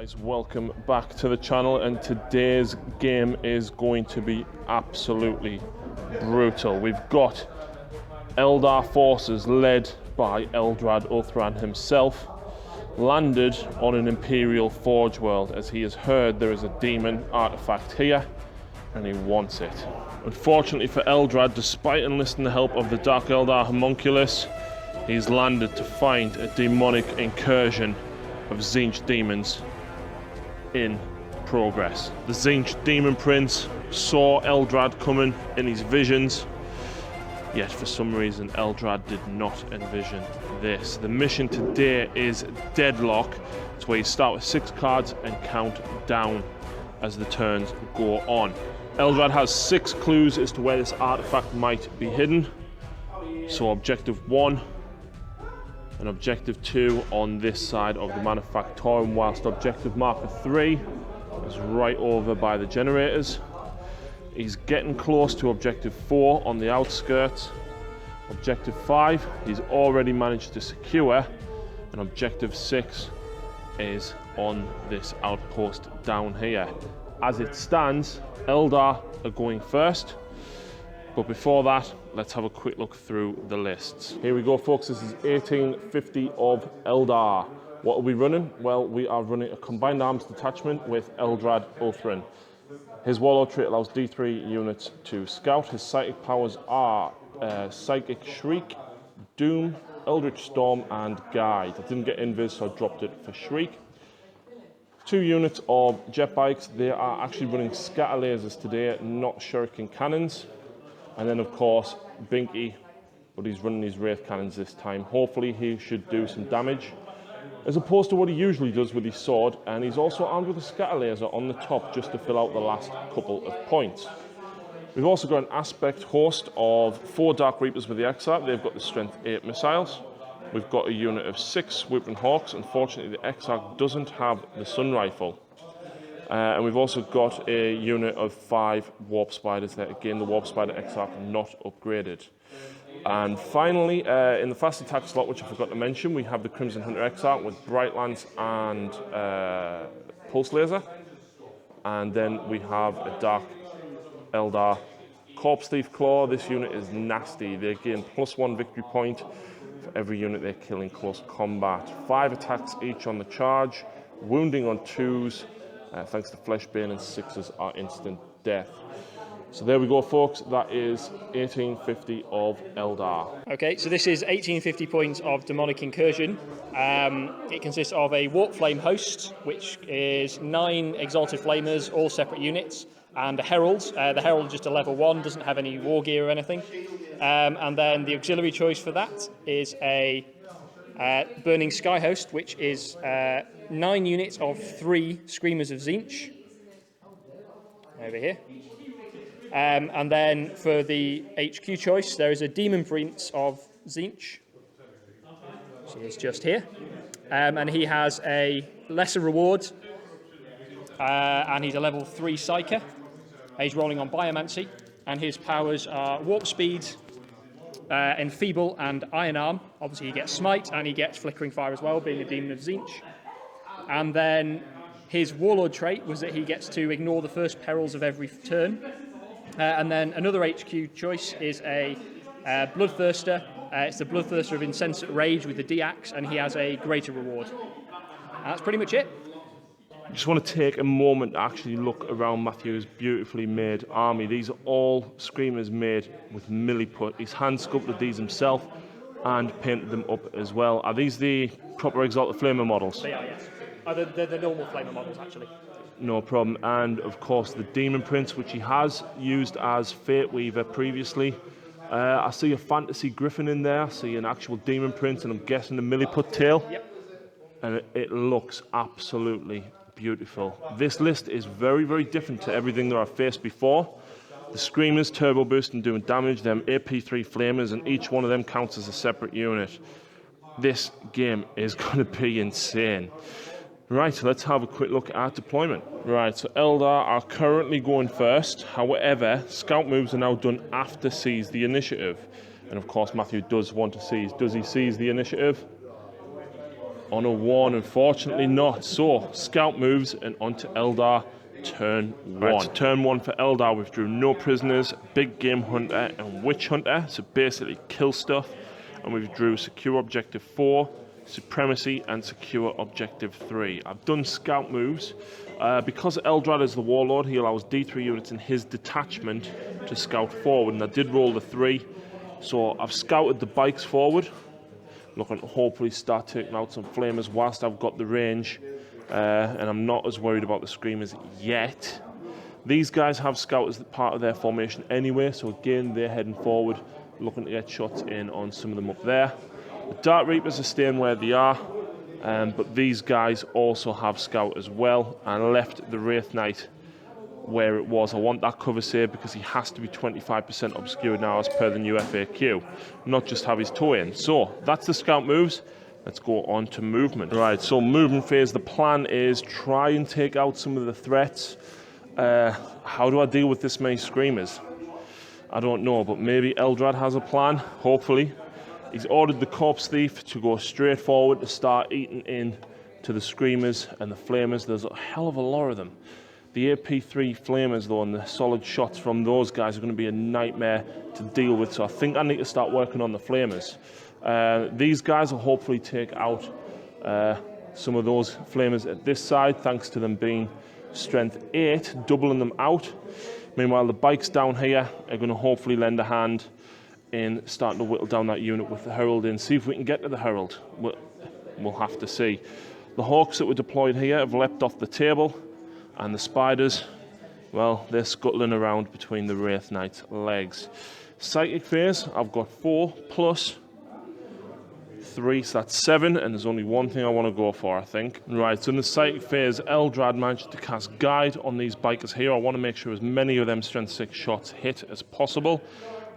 Guys, welcome back to the channel, and today's game is going to be absolutely brutal. We've got Eldar forces led by Eldrad Uthran himself landed on an Imperial Forge world, as he has heard there is a demon artifact here and he wants it. Unfortunately for Eldrad, despite enlisting the help of the Dark Eldar homunculus, he's landed to find a demonic incursion of Tzeentch demons in progress. The Tzeentch demon prince saw Eldrad coming in his visions, yet for some reason Eldrad did not envision this. The mission today is Deadlock. It's where you start with 6 cards and count down as the turns go on. Eldrad has 6 clues as to where this artifact might be hidden. So objective 1 and objective 2 on this side of the Manufactorum, whilst objective marker 3 is right over by the generators. He's getting close to objective 4 on the outskirts. Objective 5 he's already managed to secure, and objective 6 is on this outpost down here. As it stands, Eldar are going first, but before that, let's have a quick look through the lists. Here we go, folks. This is 1850 of Eldar. What are we running? Well, we are running a combined arms detachment with Eldrad Uthran. His warlord trait allows D3 units to scout. His psychic powers are Psychic Shriek, Doom, Eldritch Storm, and Guide. I didn't get Invis, so I dropped it for Shriek. 2 units of jet bikes. They are actually running scatter lasers today, not shuriken cannons. And then, of course, Binky, but he's running his wraith cannons this time. Hopefully, he should do some damage, as opposed to what he usually does with his sword. And he's also armed with a scatter laser on the top, just to fill out the last couple of points. We've also got an aspect host of 4 Dark Reapers with the Exarch. They've got the strength 8 missiles. We've got a unit of 6 Whipping Hawks. Unfortunately, the Exarch doesn't have the Sun Rifle. And we've also got a unit of 5 Warp Spiders there. Again, the Warp Spider Exarch not upgraded. And finally, in the fast attack slot, which I forgot to mention, we have the Crimson Hunter Exarch with Bright Lance and Pulse Laser. And then we have a Dark Eldar Corpse Thief Claw. This unit is nasty. They gain +1 victory point for every unit they kill in close combat. 5 attacks each on the charge, wounding on 2s. Thanks to Fleshbane, and 6s are instant death. So there we go, folks. That is 1850 of Eldar. Okay, so this is 1850 points of Demonic Incursion. It consists of a Warp Flame host, which is 9 Exalted Flamers, all separate units, and a Herald. The Herald is just a level 1, doesn't have any war gear or anything. And then the auxiliary choice for that is a Burning Sky host, which is 9 units of 3 Screamers of Tzeentch, over here. And then for the HQ choice, there is a Demon Prince of Tzeentch. She is just here. And he has a lesser reward, and he's a level 3 Psyker. He's rolling on Biomancy, and his powers are Warp Speed, Enfeeble, and Iron Arm. Obviously, he gets Smite, and he gets Flickering Fire as well, being a Demon of Tzeentch. And then his Warlord trait was that he gets to ignore the first perils of every turn. And then another HQ choice is a Bloodthirster. It's the Bloodthirster of Insensate Rage with the D-Axe, and he has a greater reward. And that's pretty much it. I just want to take a moment to actually look around Matthew's beautifully made army. These are all Screamers made with milliput. He's hand sculpted these himself and painted them up as well. Are these the proper Exalted Flamer models? They are, yes. They're the normal Flamer models, actually. No problem. And of course the Demon Prince, which he has used as Fate Weaver previously. I see a Fantasy Griffin in there. I see an actual Demon Prince, and I'm guessing a milliput tail. Yep. And it looks absolutely beautiful. This list is very, very different to everything that I've faced before. The Screamers turbo boost and doing damage, them AP3 Flamers, and each one of them counts as a separate unit. This game is going to be insane. Right, let's have a quick look at deployment. Right, so Eldar are currently going first. However, scout moves are now done after seize the initiative. And of course, Matthew does want to seize. Does he seize the initiative? on a 1, unfortunately not. So, scout moves and onto Eldar, turn 1. Right, so turn 1 for Eldar, we withdrew no prisoners, big game hunter and witch hunter, so basically kill stuff. And we withdrew secure objective 4, supremacy and secure objective 3. I've done scout moves. Because Eldrad is the warlord, he allows D3 units in his detachment to scout forward, and I did roll the 3. So I've scouted the bikes forward, looking to hopefully start taking out some flamers whilst I've got the range, and I'm not as worried about the screamers yet. These guys have scout as part of their formation anyway, so again they're heading forward, looking to get shots in on some of them up there. The Dark Reapers are staying where they are, but these guys also have scout as well, and left the Wraith Knight where it was. I want that cover save because he has to be 25% obscured now as per the new FAQ, not just have his toe in. So that's the scout moves. Let's go on to movement. Right, so movement phase, the plan is try and take out some of the threats. How do I deal with this many screamers? I don't know, but maybe Eldrad has a plan, hopefully. He's ordered the Corpse Thief to go straight forward to start eating in to the screamers and the flamers. There's a hell of a lot of them. The AP3 flamers though, and the solid shots from those guys are going to be a nightmare to deal with, so I think I need to start working on the flamers. These guys will hopefully take out some of those flamers at this side, thanks to them being strength 8, doubling them out. Meanwhile, the bikes down here are going to hopefully lend a hand in starting to whittle down that unit with the Herald in. See if we can get to the Herald. We'll have to see. The Hawks that were deployed here have leapt off the table, and the Spiders, well, they're scuttling around between the Wraith Knight's legs. Psychic phase, I've got 4 plus 3, so that's 7, and there's only one thing I want to go for, I think. Right, so in the Psychic phase, Eldrad managed to cast Guide on these bikers here. I want to make sure as many of them strength 6 shots hit as possible.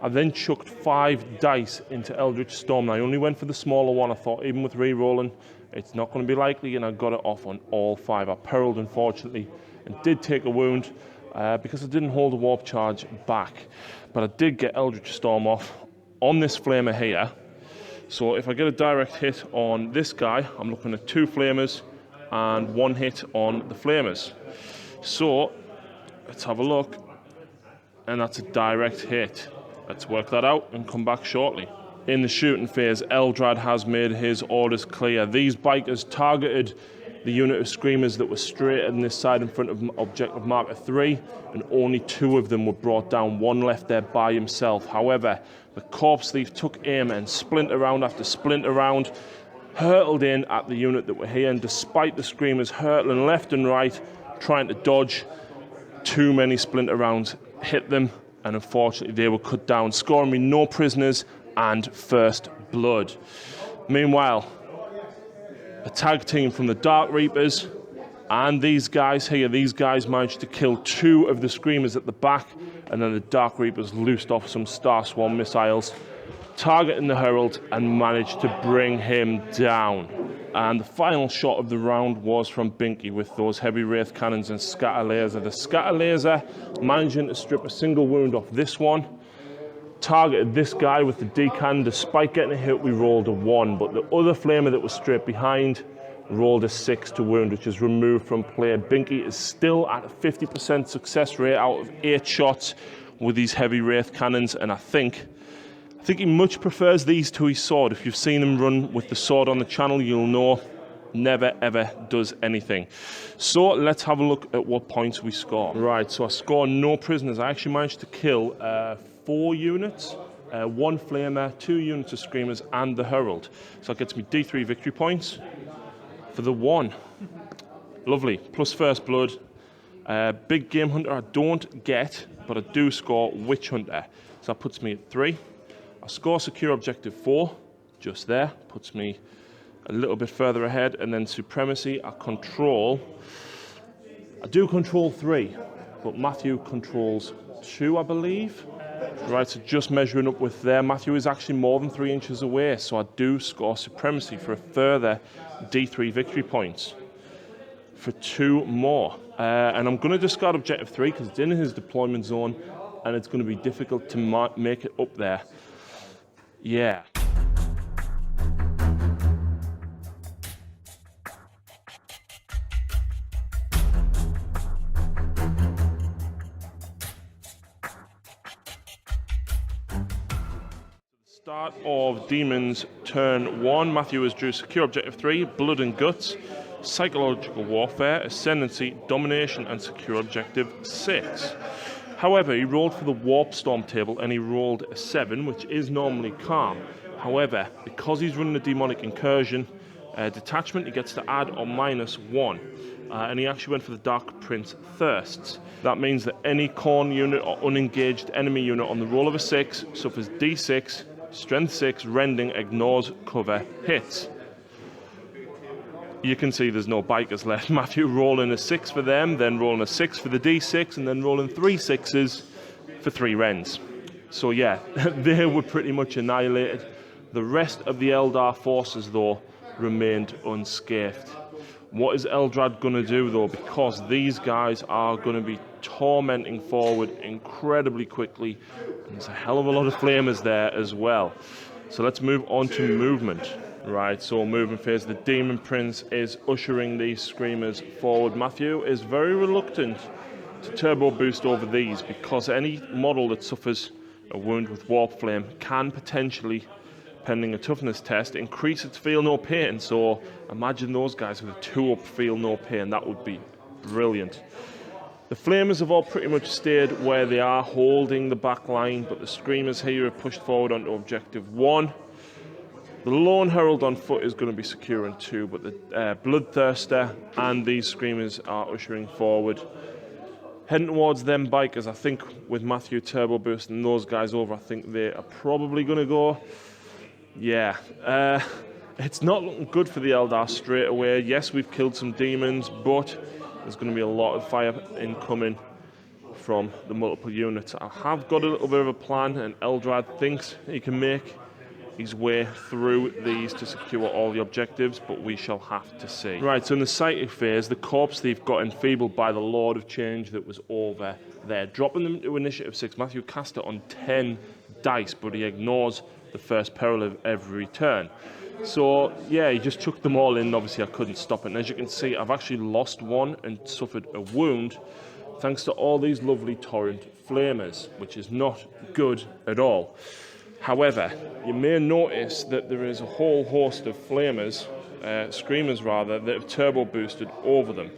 I then chucked 5 dice into Eldritch Storm. I only went for the smaller one. I thought even with re-rolling, it's not going to be likely, and I got it off on all 5. I perilled, unfortunately, and did take a wound because I didn't hold a warp charge back. But I did get Eldritch Storm off on this flamer here. So if I get a direct hit on this guy, I'm looking at 2 flamers and 1 hit on the flamers. So let's have a look, and that's a direct hit. Let's work that out and come back shortly. In the shooting phase, Eldrad has made his orders clear. These bikers targeted the unit of screamers that were straight on this side in front of objective marker 3, and only 2 of them were brought down. 1 left there by himself. However, the Corpse Thief took aim and splinter round after splinter round hurtled in at the unit that were here, and despite the screamers hurtling left and right trying to dodge, too many splinter rounds hit them, and unfortunately they were cut down, scoring me no prisoners and first blood. Meanwhile, a tag team from the Dark Reapers and these guys here, these guys managed to kill 2 of the screamers at the back, and then the Dark Reapers loosed off some Star Swarm missiles, targeting the Herald, and managed to bring him down. And the final shot of the round was from Binky with those heavy Wraith Cannons and Scatter Laser. The Scatter Laser managing to strip a single wound off this one, targeted this guy with the decan. Despite getting a hit, we rolled a 1, but the other flamer that was straight behind rolled a 6 to wound, which is removed from play. Binky is still at a 50% success rate out of 8 shots with these heavy Wraith Cannons, and I think he much prefers these to his sword. If you've seen him run with the sword on the channel, you'll know never ever does anything. So let's have a look at what points we score. Right, so I scored no prisoners. I actually managed to kill 4 units, 1 flamer, 2 units of screamers, and the Herald. So that gets me D3 victory points for the 1. Lovely, plus first blood. Big game hunter I don't get, but I do score witch hunter. So that puts me at 3. I score secure objective 4, just there, puts me a little bit further ahead, and then supremacy I do control 3, but Matthew controls 2, I believe. Right, so just measuring up with there, Matthew is actually more than 3 inches away, so I do score supremacy for a further D3 victory points for 2 more. And I'm going to discard objective 3 because it's in his deployment zone, and it's going to be difficult to make it up there. Yeah. Start of Demons turn 1. Matthew has drew secure objective 3, Blood and Guts, Psychological Warfare, Ascendancy, Domination, and secure objective 6. However, he rolled for the Warp Storm table and he rolled a 7, which is normally calm. However, because he's running a Demonic Incursion detachment, he gets to add or minus 1. And he actually went for the Dark Prince Thirsts. That means that any Khorne unit or unengaged enemy unit on the roll of a 6 suffers D6, Strength 6, Rending, ignores cover hits. You can see there's no bikers left. Matthew rolling a 6 for them, then rolling a 6 for the D6, and then rolling 3 6s for 3 rends. So yeah, they were pretty much annihilated. The rest of the Eldar forces, though, remained unscathed. What is Eldrad going to do, though? Because these guys are going to be tormenting forward incredibly quickly. And there's a hell of a lot of flamers there as well. So let's move on to movement. Right, so movement phase. The Demon Prince is ushering these Screamers forward. Matthew is very reluctant to turbo boost over these because any model that suffers a wound with Warp Flame can potentially, pending a toughness test, increase its feel no pain. So imagine those guys with a 2-up feel no pain. That would be brilliant. The Flamers have all pretty much stayed where they are, holding the back line, but the Screamers here are pushed forward onto objective 1. The Lone Herald on foot is going to be secure in 2, but the Bloodthirster and these Screamers are ushering forward. Heading towards them bikers, I think with Matthew turbo boosting those guys over, I think they are probably going to go. Yeah, it's not looking good for the Eldar straight away. Yes, we've killed some demons, but there's going to be a lot of fire incoming from the multiple units. I have got a little bit of a plan, and Eldrad thinks he can make his way through these to secure all the objectives, but we shall have to see. Right, so in the Psychic phase, the Corpse Thief got enfeebled by the Lord of Change that was over there. Dropping them to Initiative 6, Matthew cast it on 10 dice, but he ignores the first peril of every turn. So, yeah, he just chucked them all in. Obviously, I couldn't stop it. And as you can see, I've actually lost one and suffered a wound thanks to all these lovely Torrent Flamers, which is not good at all. However, you may notice that there is a whole host of Flamers, Screamers rather, that have turbo boosted over them.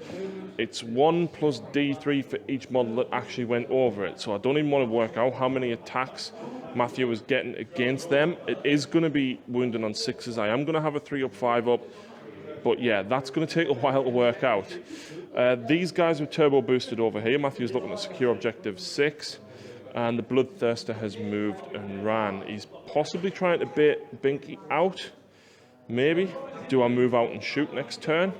It's 1 plus D3 for each model that actually went over it. So I don't even want to work out how many attacks Matthew was getting against them. It is going to be wounding on 6s. I am going to have a 3-up, 5-up. But yeah, that's going to take a while to work out. These guys were turbo boosted over here. Matthew's looking at secure objective 6. And the Bloodthirster has moved and ran. He's possibly trying to bait Binky out. Maybe. Do I move out and shoot next turn?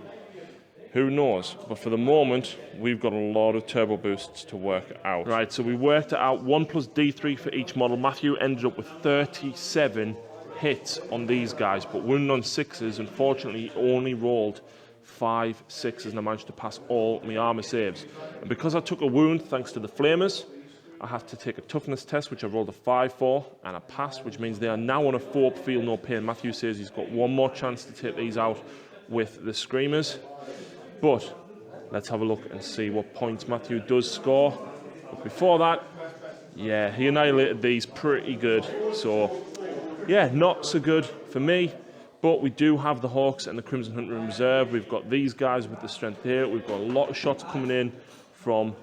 Who knows? But for the moment, we've got a lot of turbo boosts to work out. Right, so we worked it out. 1 plus D3 for each model. Matthew ended up with 37 hits on these guys, but wounded on 6s. Unfortunately, he only rolled 5 6s, and I managed to pass all my armor saves. And because I took a wound, thanks to the Flamers, I had to take a toughness test, which I rolled a 5 for, and I passed, which means they are now on a 4-up feel no pain. Matthew says he's got one more chance to take these out with the Screamers. But let's have a look and see what points Matthew does score. But before that, yeah, he annihilated these pretty good. So, yeah, not so good for me. But we do have the Hawks and the Crimson Hunter in reserve. We've got these guys with the strength here. We've got a lot of shots coming in from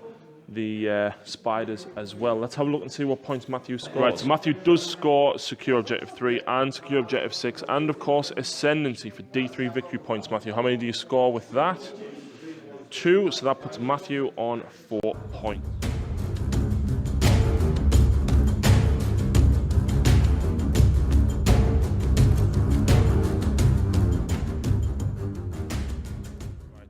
the Spiders as well. Let's have a look and see what points Matthew scores. Right, so Matthew does score secure objective 3 and secure objective 6, and of course Ascendancy for D3 victory points. Matthew, how many do you score with that? 2, so that puts Matthew on 4 points.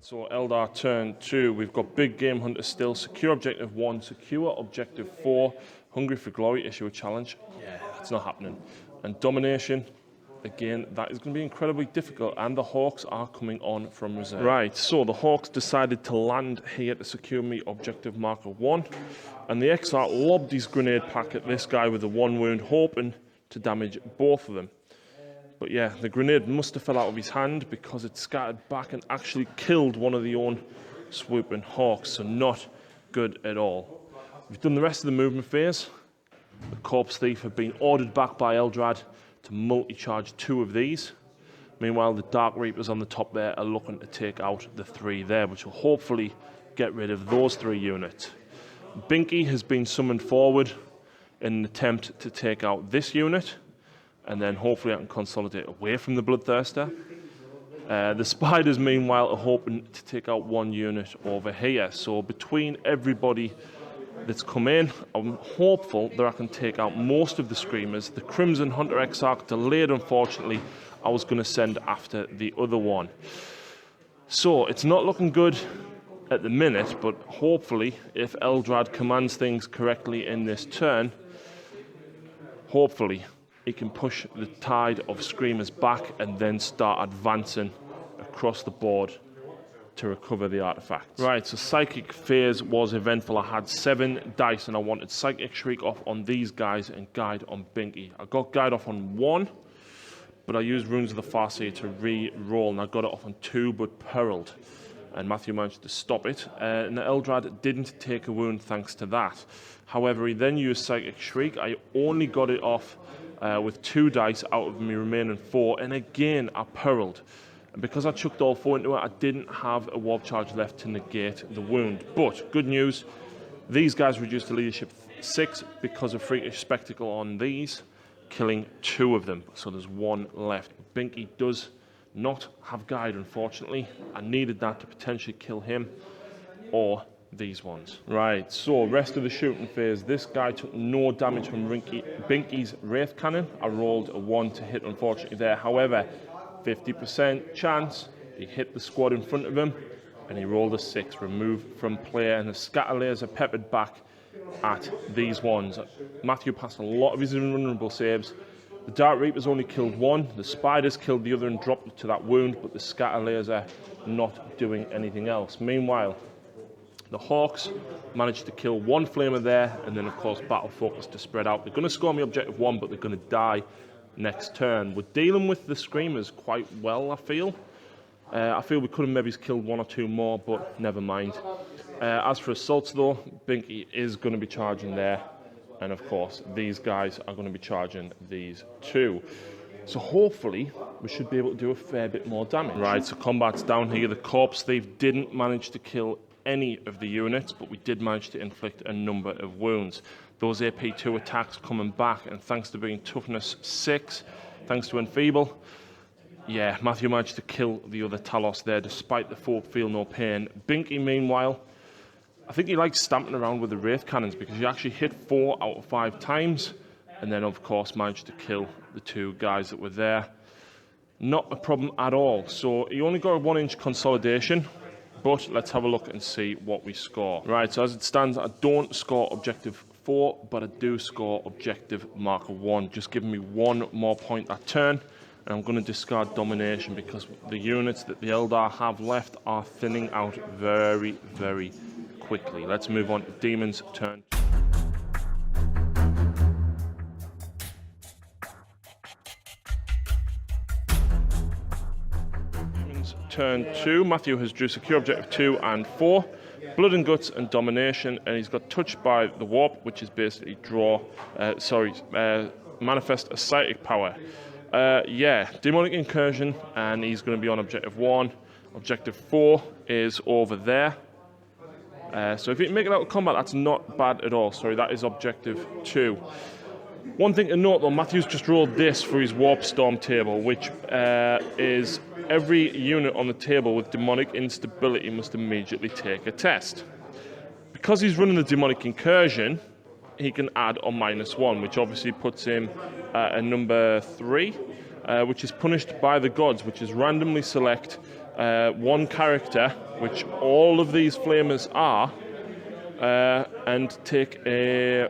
So Eldar turn 2, we've got Big Game Hunter still, secure objective 1, secure objective 4, Hungry for Glory, issue a challenge. Yeah, that's not happening. And Domination, again, that is going to be incredibly difficult, and the Hawks are coming on from reserve. Right, so the Hawks decided to land here to secure me objective marker 1, and the XR lobbed his grenade pack at this guy with a 1 wound, hoping to damage both of them. But yeah, the grenade must have fell out of his hand because it scattered back and actually killed one of the own swooping Hawks, so not good at all. We've done the rest of the movement phase. The Corpse Thief have been ordered back by Eldrad to multi-charge 2 of these. Meanwhile, the Dark Reapers on the top there are looking to take out the 3 there, which will hopefully get rid of those 3 units. Binky has been summoned forward in an attempt to take out this unit, and then hopefully I can consolidate away from the Bloodthirster. The Spiders, meanwhile, are hoping to take out 1 unit over here. So between everybody that's come in, I'm hopeful that I can take out most of the Screamers. The Crimson Hunter Exarch delayed, unfortunately. I was going to send after the other one. So it's not looking good at the minute, but hopefully, if Eldrad commands things correctly in this turn, hopefully he can push the tide of Screamers back and then start advancing across the board to recover the artifacts. Right, so Psychic Phase was eventful. I had 7 dice and I wanted Psychic Shriek off on these guys and Guide on Binky. I got Guide off on 1, but I used Runes of the Farseer to re-roll, and I got it off on 2, but perilled. And Matthew managed to stop it. And Eldrad didn't take a wound thanks to that. However, he then used Psychic Shriek. I only got it off with 2 dice out of my remaining 4, and again I perilled. And because I chucked all 4 into it, I didn't have a warp charge left to negate the wound. But good news, these guys reduced to leadership 6 because of Freakish Spectacle on these, killing 2 of them. So there's 1 left. Binky does not have Guide, unfortunately. I needed that to potentially kill him or these ones. Right, so rest of the shooting phase. This guy took no damage from Binky's Wraith Cannon. I rolled a 1 to hit, unfortunately, there. However, 50% chance he hit the squad in front of him, and he rolled a 6, removed from play, and the scatter layers are peppered back at these ones. Matthew passed a lot of his invulnerable saves. The Dark Reapers only killed 1, the Spiders killed the other and dropped to that wound, but the scatter layers are not doing anything else. Meanwhile, the Hawks managed to kill 1 Flamer there, and then of course Battle Focus to spread out. They're going to score me objective 1, but they're going to die next turn. We're dealing with the Screamers quite well, I feel. I feel we could have maybe killed 1 or 2 more, but never mind. As for assaults though, Binky is going to be charging there, and of course these guys are going to be charging these 2. So hopefully we should be able to do a fair bit more damage. Right, so combat's down here. The Corpse Thief didn't manage to kill any of the units, but we did manage to inflict a number of wounds. Those AP2 attacks coming back, and thanks to being toughness 6, thanks to Enfeeble, yeah, Matthew managed to kill the other Talos there despite the folk feel no pain. Binky, meanwhile, I think he likes stamping around with the Wraith Cannons because he actually hit 4 out of 5 times, and then of course managed to kill the 2 guys that were there. Not a problem at all. So he only got a 1-inch consolidation, but let's have a look and see what we score. Right, so as it stands, I don't score objective 4, but I do score objective marker 1, just giving me 1 more point that turn. And I'm going to discard domination because the units that the Eldar have left are thinning out very, very quickly. Let's move on to Demons turn. Demons turn 2. Matthew has drew secure objective 2 and 4. Blood and Guts and Domination, and he's got touched by the Warp, which is basically manifest a psychic power. Yeah, Demonic Incursion, and he's going to be on objective 1. Objective 4 is over there. So if you can make it out of combat, that's not bad at all. Sorry, that is objective 2. One thing to note though, Matthew's just rolled this for his Warp Storm table, which is every unit on the table with demonic instability must immediately take a test. Because he's running the Demonic Incursion, he can add a -1, which obviously puts him at number 3, which is punished by the gods, which is randomly select 1 character, which all of these flamers are, and take a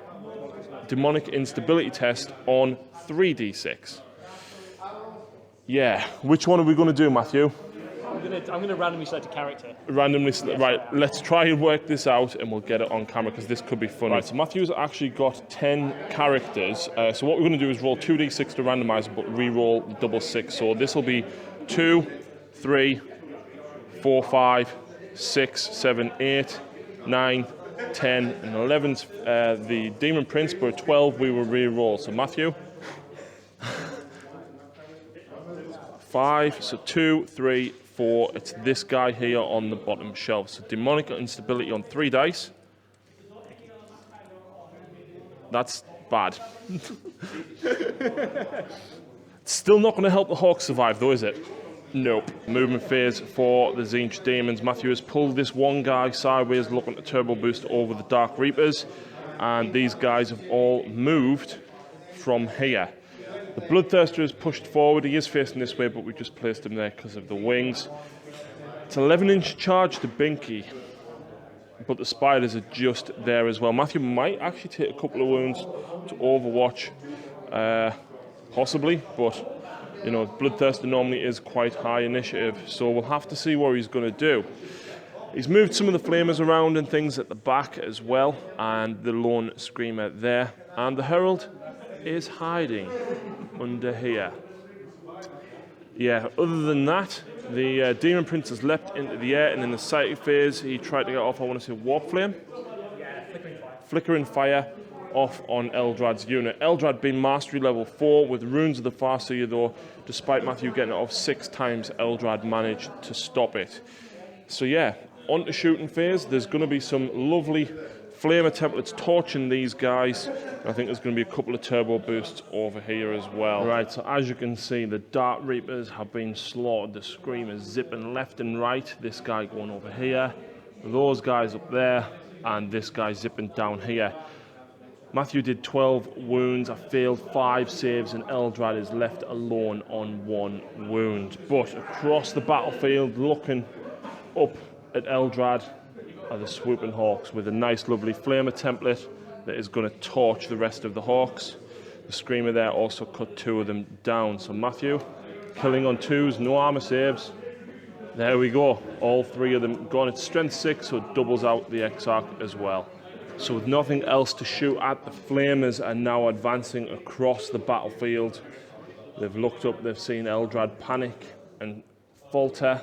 demonic instability test on 3d6. Yeah, which one are we going to do, Matthew? I'm going to randomly select a character. Randomly select, right, let's try and work this out and we'll get it on camera because this could be fun. Right, so Matthew's actually got 10 characters. So what we're going to do is roll 2d6 to randomize, but re-roll double 6. So this will be 2, 3, 4, 5, 6, 7, 8, 9, 10, and 11's the Demon Prince, but 12 we will re-roll. So Matthew, 5. So 2, 3, 4. It's this guy here on the bottom shelf. So demonic instability on 3 dice. That's bad. It's still not going to help the Hawks survive, though, is it? Nope. Movement phase for the Tzeentch Daemons. Matthew has pulled this one guy sideways, looking to turbo boost over the Dark Reapers, and these guys have all moved from here. The Bloodthirster is pushed forward. He is facing this way, but we just placed him there because of the wings. It's an 11-inch charge to Binky, but the spiders are just there as well. Matthew might actually take a couple of wounds to Overwatch, possibly, but you know, Bloodthirster normally is quite high initiative, so we'll have to see what he's going to do. He's moved some of the flamers around and things at the back as well, and the lone screamer there. And the Herald is hiding under here. Yeah, other than that, the Demon Prince has leapt into the air, and in the psychic phase, he tried to get off, I want to say, Warp Flame? Flickering Fire off on Eldrad's unit. Eldrad being Mastery level 4 with Runes of the Farseer, though, despite Matthew getting it off 6 times, Eldrad managed to stop it. So yeah, on to shooting phase. There's going to be some lovely Flamer templates torching these guys. I think there's going to be a couple of turbo boosts over here as well. Right, so as you can see, the Dark Reapers have been slaughtered. The Screamers zipping left and right. This guy going over here, those guys up there, and this guy zipping down here. Matthew did 12 wounds. I failed 5 saves, and Eldrad is left alone on 1 wound. But across the battlefield, looking up at Eldrad, are the Swooping Hawks with a nice, lovely Flamer template that is going to torch the rest of the Hawks. The Screamer there also cut 2 of them down. So Matthew, killing on 2s, no armor saves. There we go. All 3 of them gone. It's strength 6, so it doubles out the Exarch as well. So with nothing else to shoot at, the Flamers are now advancing across the battlefield. They've looked up, they've seen Eldrad panic and falter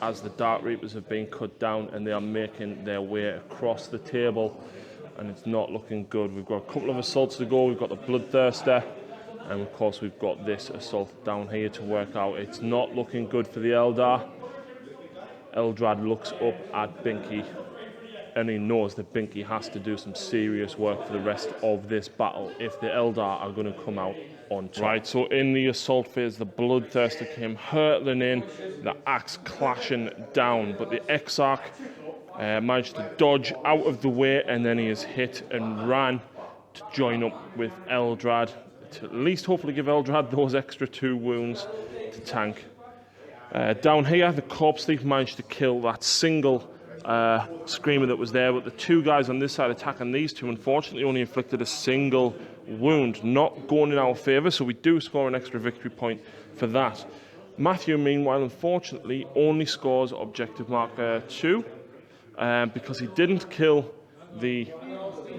as the Dark Reapers have been cut down, and they are making their way across the table, and it's not looking good. We've got a couple of assaults to go. We've got the Bloodthirster, and of course we've got this assault down here to work out. It's not looking good for the Eldar. Eldrad looks up at Binky, and he knows that Binky has to do some serious work for the rest of this battle if the Eldar are going to come out on top. Right, so in the assault phase, the Bloodthirster came hurtling in, the axe clashing down, but the Exarch managed to dodge out of the way, and then he is hit and ran to join up with Eldrad, to at least hopefully give Eldrad those extra 2 wounds to tank. Down here, the Corpse Thief managed to kill that single Screamer that was there, but the 2 guys on this side attacking these 2 unfortunately only inflicted a single wound, not going in our favour, so we do score an extra victory point for that. Matthew, meanwhile, unfortunately only scores objective marker 2 because he didn't kill the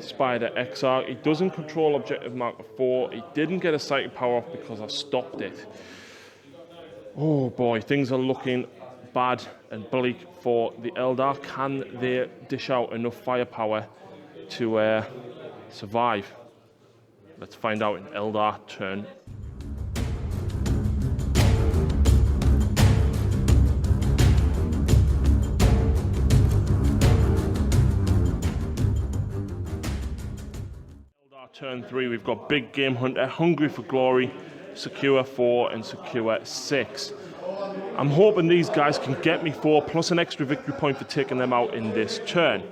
Spider Exarch. He doesn't control objective marker 4. He didn't get a psychic power off because I stopped it. Oh boy, things are looking bad and bleak for the Eldar. Can they dish out enough firepower to survive? Let's find out in Eldar turn. Eldar turn 3, we've got Big Game Hunter, Hungry for Glory, Secure 4 and Secure 6. I'm hoping these guys can get me 4 plus an extra victory point for taking them out in this turn.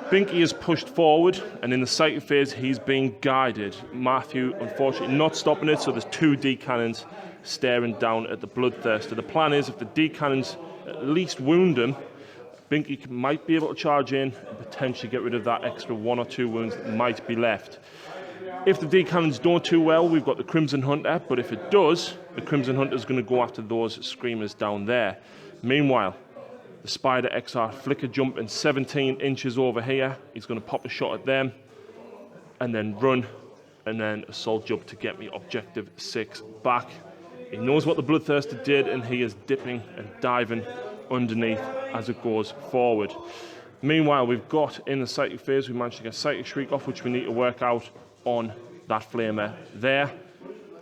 Binky is pushed forward, and in the psychic phase he's being guided. Matthew unfortunately not stopping it, so there's 2 D-cannons staring down at the Bloodthirster. The plan is if the D-cannons at least wound him, Binky might be able to charge in and potentially get rid of that extra 1 or 2 wounds that might be left. If the D-cannons don't too well, we've got the Crimson Hunter, but if it does, the Crimson Hunter is going to go after those Screamers down there. Meanwhile, the Spider XR flicker jumping 17 inches over here. He's going to pop a shot at them and then run and then assault jump to get me objective 6 back. He knows what the Bloodthirster did, and he is dipping and diving underneath as it goes forward. Meanwhile, we've got in the Psychic phase, we managed to get Psychic Shriek off, which we need to work out on that Flamer there.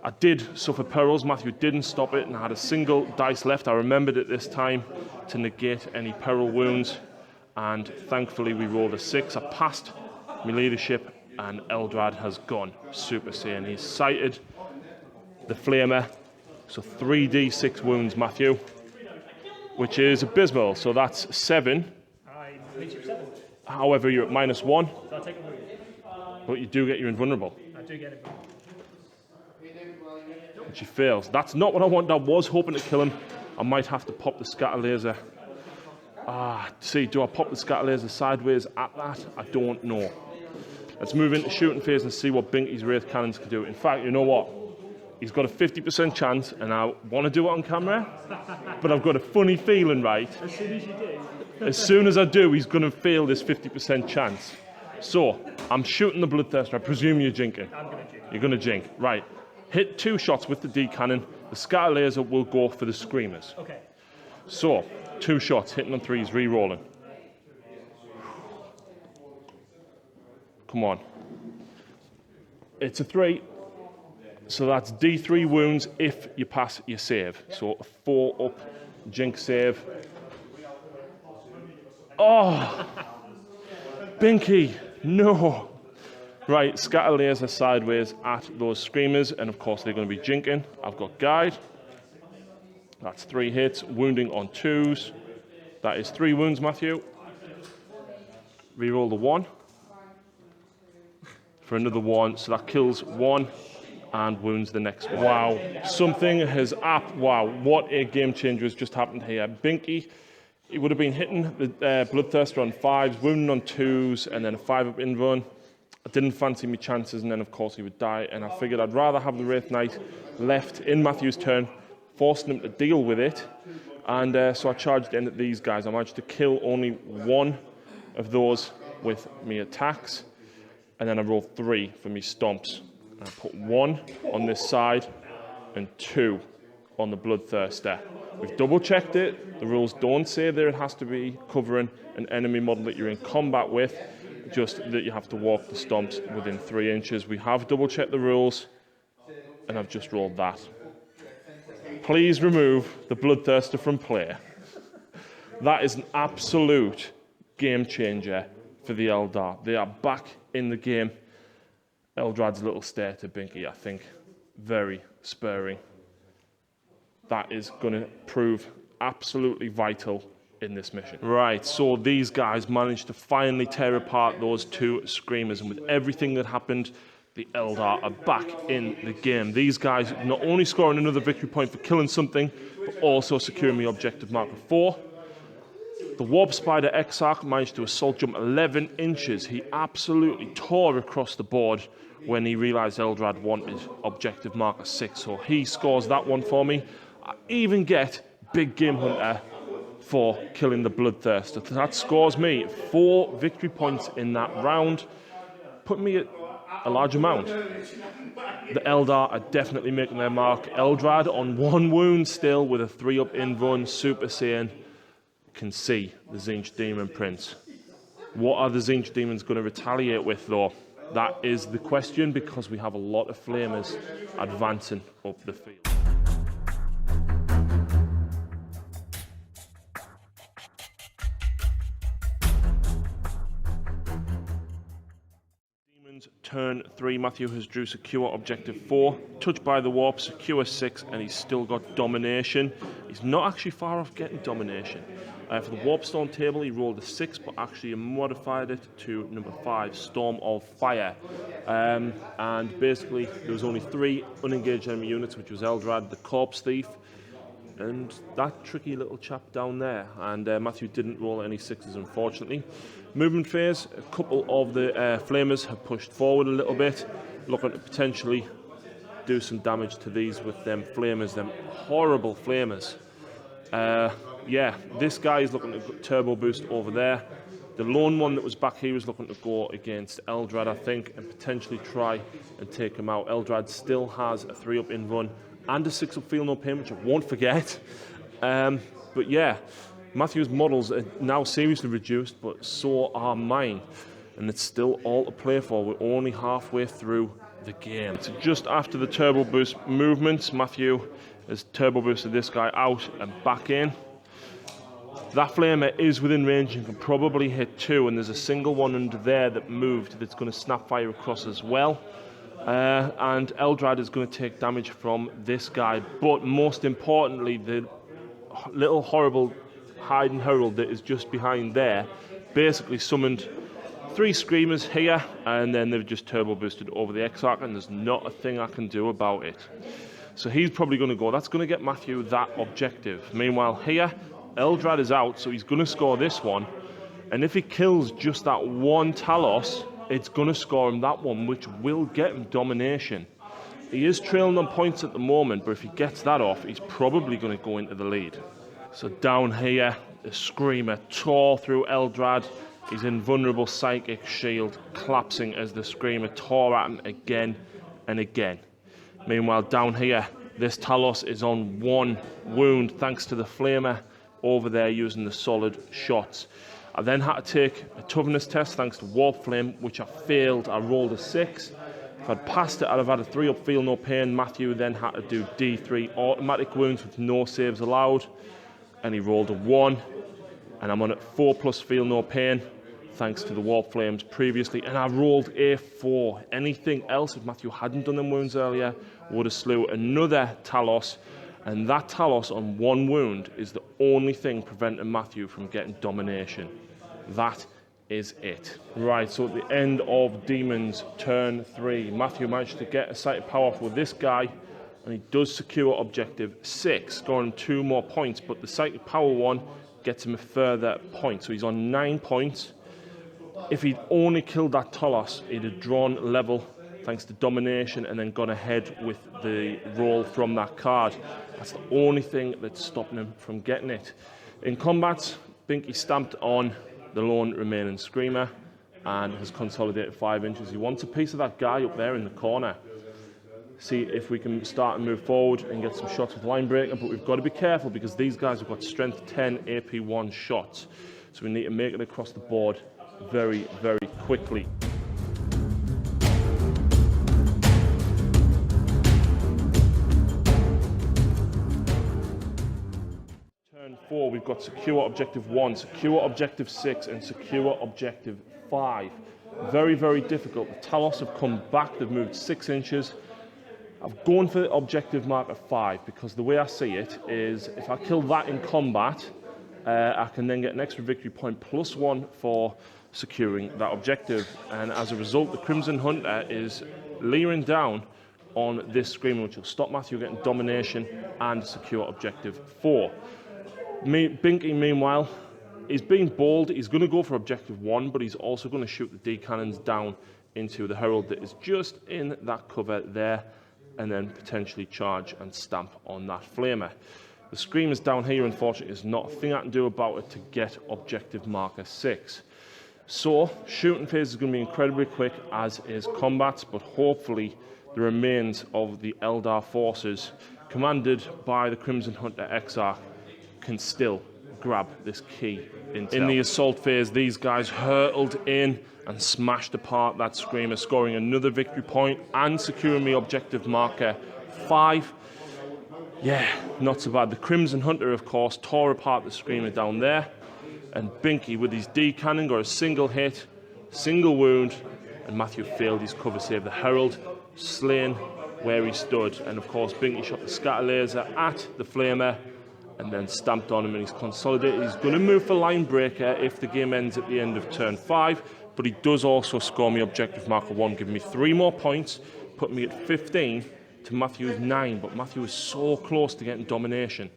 I did suffer perils. Matthew didn't stop it, and I had a single dice left. I remembered it this time to negate any peril wounds, and thankfully we rolled a 6. I passed my leadership, and Eldrad has gone Super Saiyan. He's sighted the Flamer, so 3d6 wounds, Matthew, which is abysmal. So that's 7. I makes you 7. However, you're at -1, So I'll take a wound. but you do get your invulnerable, I do get it. which he fails. That's not what I wanted. I was hoping to kill him. I might have to pop the scatter laser. See, do I pop the scatter laser sideways at that? I don't know. Let's move into shooting phase and see what Binky's Wraith Cannons can do. In fact, you know what? He's got a 50% chance, and I want to do it on camera, but I've got a funny feeling, right? As soon as you do. As soon as I do, he's going to fail this 50% chance. So, I'm shooting the Bloodthirster. I presume you're jinking. I'm going to jink. You're going to jink. Right. Hit 2 shots with the D cannon. The scatter laser will go for the Screamers. Okay. So, 2 shots, hitting on 3s, re-rolling. Come on. It's a 3. So that's D3 wounds if you pass your save. So a 4 up jink save. Oh! Binky, no! Right, scatter laser sideways at those Screamers, and of course they're going to be jinking. I've got guide. That's 3 hits, wounding on 2s. That is 3 wounds, Matthew. Reroll the 1. For another 1, so that kills 1 and wounds the next one. Wow, something has wow, what a game changer has just happened here. Binky, he would have been hitting the Bloodthirster on 5s, wounding on 2s, and then a 5-up invuln. I didn't fancy my chances, and then of course he would die, and I figured I'd rather have the Wraith Knight left in Matthew's turn, forcing him to deal with it, and so I charged in at these guys. I managed to kill only 1 of those with me attacks, and then I rolled 3 for me stomps. I put 1 on this side and 2 on the Bloodthirster. We've double checked it. The rules don't say that it has to be covering an enemy model that you're in combat with, just that you have to walk the stomps within 3 inches. We have double checked the rules, and I've just rolled that. Please remove the Bloodthirster from play. That is an absolute game changer for the Eldar. They are back in the game. Eldrad's little stare to Binky, I think, very spurring. That is going to prove absolutely vital in this mission. Right, so these guys managed to finally tear apart those 2 Screamers, and with everything that happened, the Eldar are back in the game. These guys not only scoring another victory point for killing something, but also securing the objective marker 4. The Warp Spider Exarch managed to assault jump 11 inches. He absolutely tore across the board when he realised Eldrad wanted objective marker 6. So he scores that one for me. I even get Big Game Hunter for killing the Bloodthirster. That scores me 4 victory points in that round, putting me at a large amount. The Eldar are definitely making their mark. Eldrad on 1 wound still with a 3-up invuln, Super Saiyan. Can see the Tzeentch Demon Prince. What are the Tzeentch Demons going to retaliate with, though? That is the question, because we have a lot of Flamers advancing up the field. Demons turn 3. Matthew has drew secure objective 4. Touched by the warp, secure 6, and he's still got domination. He's not actually far off getting domination. For the Warpstone table, he rolled a 6, but actually modified it to number 5, Storm of Fire. And basically, there was only 3 unengaged enemy units, which was Eldrad, the Corpse Thief, and that tricky little chap down there. And Matthew didn't roll any 6s, unfortunately. Movement phase, a couple of the Flamers have pushed forward a little bit, looking to potentially do some damage to these with them Flamers, them horrible Flamers. Yeah, this guy is looking to turbo boost over there. The lone one that was back here is looking to go against Eldrad, I think, and potentially try and take him out. Eldrad still has a 3-up invuln and a 6-up feel no pain, which I won't forget. But yeah, Matthew's models are now seriously reduced, but so are mine. And it's still all to play for. We're only halfway through the game. It's just after the turbo boost movements. Matthew has turbo boosted this guy out and back in. That flamer is within range and can probably hit 2, and there's a single one under there that moved that's going to snap fire across as well. And Eldar is going to take damage from this guy, but most importantly, the little horrible hiding herald that is just behind there basically summoned 3 screamers here, and then they've just turbo boosted over the Exarch, and there's not a thing I can do about it. So he's probably going to go. That's going to get Matthew that objective. Meanwhile here, Eldar is out, so he's going to score this one, and if he kills just that one Talos, it's going to score him that one, which will get him domination. He is trailing on points at the moment, but if he gets that off, he's probably going to go into the lead. So down here, the Screamer tore through Eldar. His invulnerable psychic shield collapsing as the Screamer tore at him again and again. Meanwhile down here, this Talos is on 1 wound thanks to the Flamer over there using the solid shots. I then had to take a toughness test thanks to Warp Flame, which I failed. I rolled a 6. If I'd passed it, I'd have had a 3 up, feel no pain. Matthew then had to do D3 automatic wounds with no saves allowed, and he rolled a 1, and I'm on at 4 plus feel no pain thanks to the Warp Flames previously, and I rolled a 4. Anything else, if Matthew hadn't done them wounds earlier, would have slew another Talos. And that Talos on 1 wound is the only thing preventing Matthew from getting domination. That is it. Right, so at the end of Demons turn 3, Matthew managed to get a sighted power off with this guy, and he does secure objective 6, scoring 2 more points, but the sighted power one gets him a further point. So he's on 9 points. If he'd only killed that Talos, he'd have drawn level thanks to domination and then gone ahead with the roll from that card. That's the only thing that's stopping him from getting it. In combat, Binky stamped on the lone remaining Screamer and has consolidated 5 inches. He wants a piece of that guy up there in the corner. See if we can start and move forward and get some shots with line breaker, but we've got to be careful because these guys have got strength 10 AP 1 shots. So we need to make it across the board very, very quickly. Turn 4, we've got secure objective 1, secure objective 6, and secure objective 5. Very, very difficult. The Talos have come back, they've moved 6 inches. I've gone for the objective mark of 5 because the way I see it is if I kill that in combat, I can then get an extra victory point plus 1 for securing that objective. And as a result, the Crimson Hunter is leering down on this Screamer, which will stop Matthew getting domination and secure objective 4. Binky, meanwhile, is being bold. He's going to go for objective 1, but he's also going to shoot the D-cannons down into the Herald that is just in that cover there, and then potentially charge and stamp on that Flamer. The Screamers down here, unfortunately, is not a thing I can do about it to get objective marker 6. So, shooting phase is going to be incredibly quick, as is combat, but hopefully the remains of the Eldar forces, commanded by the Crimson Hunter Exarch, can still grab this key intel. In the assault phase, these guys hurtled in and smashed apart that Screamer, scoring another victory point and securing the objective marker 5. Yeah, not so bad. The Crimson Hunter, of course, tore apart the Screamer down there, and Binky, with his D-cannon, got a single hit, single wound, and Matthew failed his cover save. The Herald slain where he stood, and of course Binky shot the scatter laser at the Flamer and then stamped on him, and he's consolidated. He's going to move for line breaker if the game ends at the end of turn 5, but he does also score me objective marker 1, giving me 3 more points, putting me at 15 to Matthew's 9, but Matthew is so close to getting domination.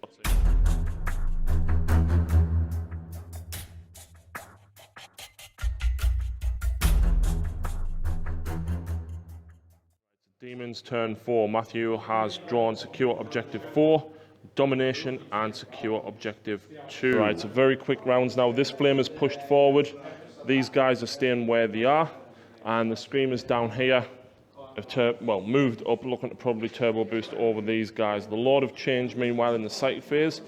Demons turn 4. Matthew has drawn secure objective 4, domination, and secure objective 2. Right, so very quick rounds now. This flame is pushed forward. These guys are staying where they are, and the Screamers down here have moved up, looking to probably turbo boost over these guys. The Lord of Change, meanwhile, in the sight phase,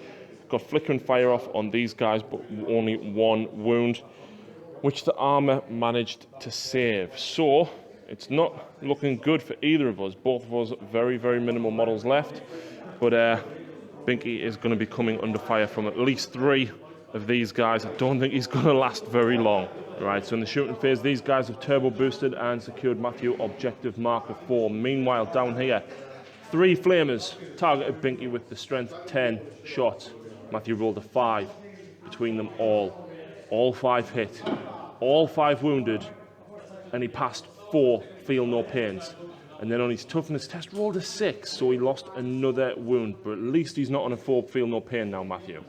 got flickering fire off on these guys, but only 1 wound, which the armor managed to save. So, It's not looking good for either of us. Both of us very, very minimal models left. But Binky is going to be coming under fire from at least 3 of these guys. I don't think he's going to last very long. Right, so in the shooting phase, these guys have turbo boosted and secured Matthew objective marker 4. Meanwhile, down here, 3 flamers targeted Binky with the strength 10 shots. Matthew rolled a 5 between them all. All 5 hit, all 5 wounded, and he passed 4 feel no pains. And then on his toughness test, rolled a 6, so he lost another wound. But at least he's not on a 4 feel no pain now, Matthew.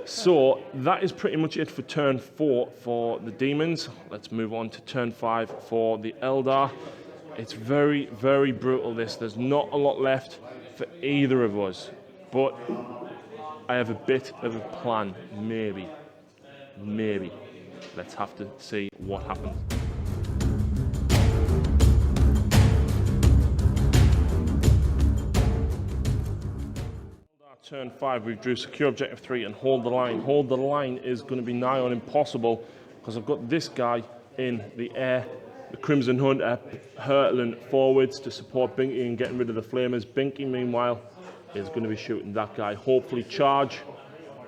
So that is pretty much it for turn 4 for the Demons. Let's move on to turn 5 for the Eldar. It's very, very brutal this. There's not a lot left for either of us. But I have a bit of a plan, maybe. Maybe. Let's have to see what happens. Turn 5, we drew secure objective 3 and hold the line. Hold the line is going to be nigh on impossible because I've got this guy in the air, the Crimson Hunter, hurtling forwards to support Binky and getting rid of the flamers. Binky, meanwhile, is going to be shooting that guy. Hopefully charge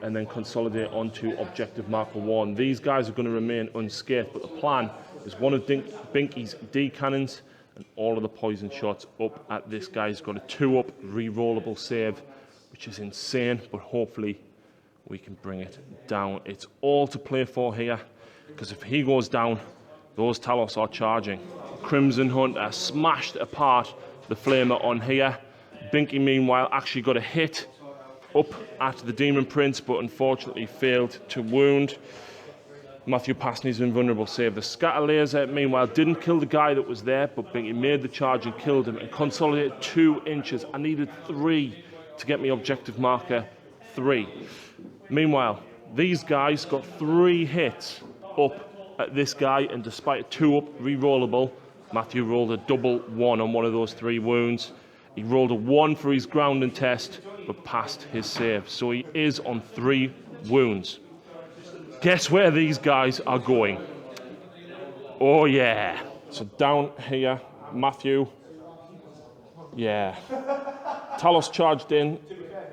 and then consolidate onto objective marker 1. These guys are going to remain unscathed, but the plan is one of Binky's D cannons and all of the poison shots up at this guy. He's got a 2-up re-rollable save, which is insane, but hopefully we can bring it down. It's all to play for here, because if he goes down, those Talos are charging. Crimson Hunter smashed apart the flamer on here. Binky, meanwhile, actually got a hit up at the Demon Prince, but unfortunately failed to wound. Matthew passed his invulnerable save. The scatter laser, meanwhile, didn't kill the guy that was there, but Binky made the charge and killed him and consolidated 2 inches. I needed 3 to get me objective marker 3. Meanwhile, these guys got 3 hits up at this guy, and despite a 2-up re-rollable, Matthew rolled a double 1 on one of those 3 wounds. He rolled a 1 for his grounding test, but passed his save. So he is on 3 wounds. Guess where these guys are going? Oh yeah. So down here, Matthew. Yeah. Talos charged in.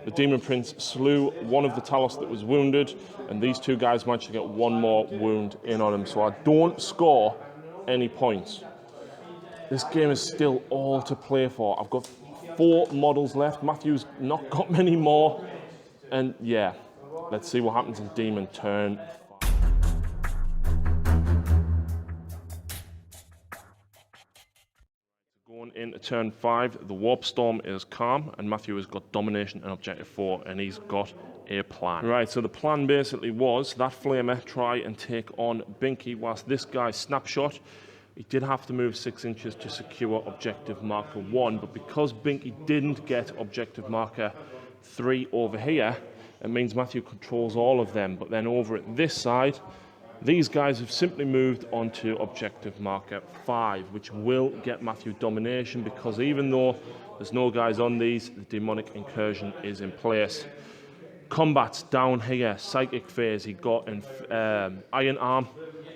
The Demon Prince slew one of the Talos that was wounded, and these 2 guys managed to get 1 more wound in on him. So I don't score any points. This game is still all to play for. I've got 4 models left. Matthew's not got many more. And yeah, let's see what happens in Demon turn 5. Going into turn 5, the Warp Storm is calm, and Matthew has got domination and objective 4, and he's got a plan. Right, so the plan basically was that flamer try and take on Binky, whilst this guy snapshot. He did have to move 6 inches to secure objective marker 1, but because Binky didn't get objective marker 3 over here, it means Matthew controls all of them. But then over at this side, these guys have simply moved onto objective marker 5, which will get Matthew domination, because even though there's no guys on these, the demonic incursion is in place. Combats down here, psychic phase, he got an iron arm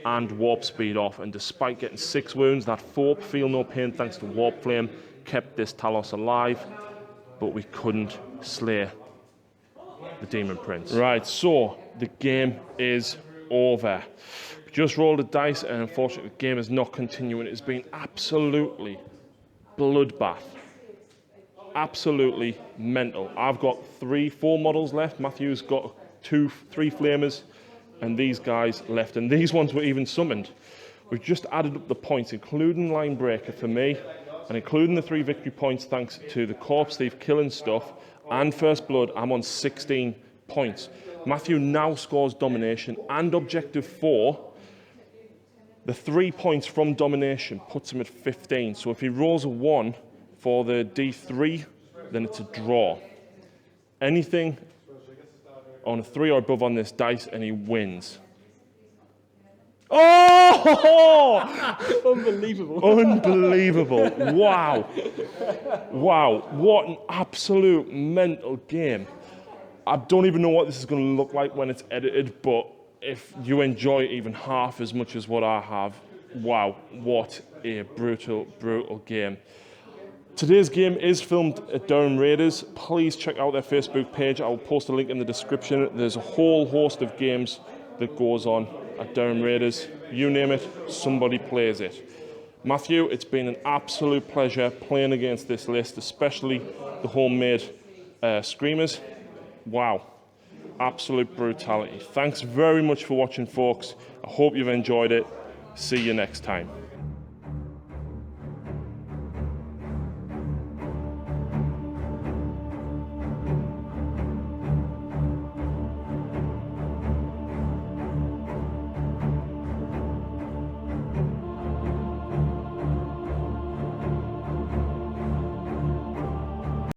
and warp speed off, and despite getting 6 wounds, that 4 feel no pain thanks to warp flame kept this Talos alive, but we couldn't slay the Demon Prince. Right, so the game is over. Just rolled a dice, and unfortunately the game is not continuing. It's been absolutely bloodbath. Absolutely mental. I've got 4 models left. Matthew's got 3 flamers, and these guys left, and these ones were even summoned. We've just added up the points, including Line Breaker for me, and including the 3 victory points thanks to the Corpse Thief killing stuff and First Blood. I'm on 16 points. Matthew now scores domination and objective 4. The 3 points from domination puts him at 15. So if he rolls a 1 for the D3, then it's a draw. Anything on a 3 or above on this dice, and he wins. Oh! Unbelievable. Unbelievable. Wow. Wow. What an absolute mental game. I don't even know what this is going to look like when it's edited, but if you enjoy it even half as much as what I have, wow, what a brutal, brutal game. Today's game is filmed at Durham Raiders. Please check out their Facebook page. I'll post a link in the description. There's a whole host of games that goes on at Durham Raiders. You name it, somebody plays it. Matthew, it's been an absolute pleasure playing against this list, especially the homemade Screamers. Wow, absolute brutality. Thanks very much for watching, folks. I hope you've enjoyed it. See you next time.